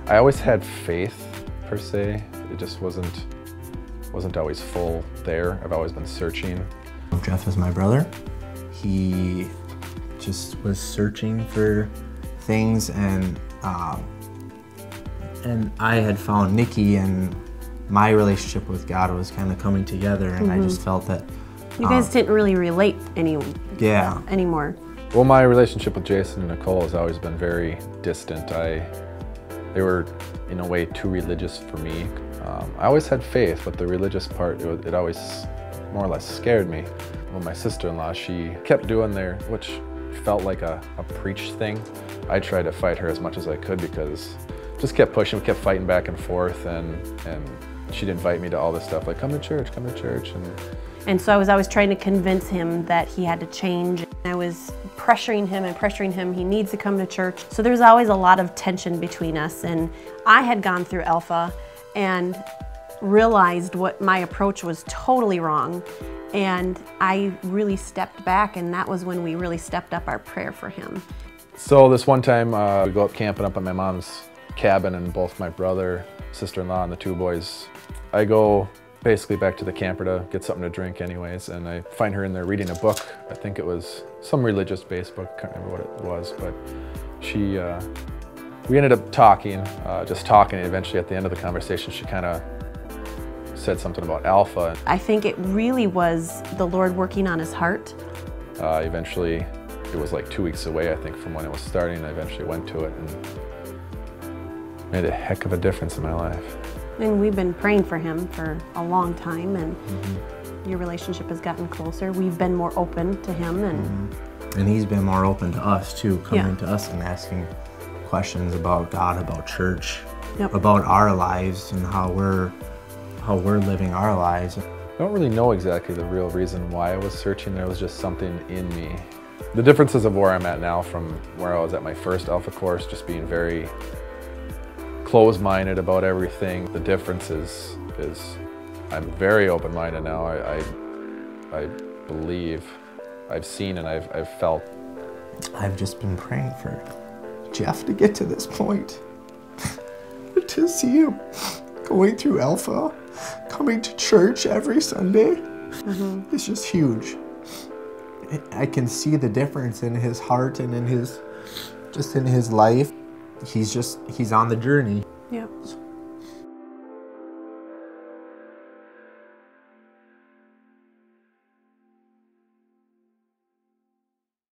I always had faith, per se. It just wasn't always full there. I've always been searching. Jeff is my brother. He just was searching for things, and I had found Nikki, and my relationship with God was kind of coming together, and I just felt that you guys didn't really relate anymore. Well, my relationship with Jason and Nicole has always been very distant. They were, in a way, too religious for me. I always had faith, but the religious part, it always more or less scared me. Well, my sister-in-law, she kept doing which felt like a preach thing. I tried to fight her as much as I could because just kept pushing, kept fighting back and forth, and she'd invite me to all this stuff, like come to church. And so I was always trying to convince him that he had to change. I was pressuring him, he needs to come to church. So there was always a lot of tension between us, and I had gone through Alpha and realized what my approach was totally wrong. And I really stepped back, and that was when we really stepped up our prayer for him. So this one time, we go up camping up at my mom's cabin, and both my brother, sister-in-law, and the two boys, I go basically back to the camper to get something to drink anyways, and I find her in there reading a book. I think it was some religious-based book, can't remember what it was, but we ended up talking, just talking, and eventually at the end of the conversation, she kind of said something about Alpha. I think it really was the Lord working on his heart. Eventually, it was like 2 weeks away, I think, from when it was starting. I eventually went to it and made a heck of a difference in my life. And we've been praying for him for a long time, and your relationship has gotten closer. We've been more open to him, and he's been more open to us too, coming to us and asking questions about God, about church, about our lives and how we're living our lives. I don't really know exactly the real reason why I was searching. There was just something in me. The differences of where I'm at now from where I was at my first Alpha course, just being very closed-minded about everything. The difference is I'm very open-minded now. I believe, I've seen, and I've felt. I've just been praying for Jeff to get to this point. To see him going through Alpha, coming to church every Sunday, it's just huge. I can see the difference in his heart and in his life. He's on the journey. Yeah.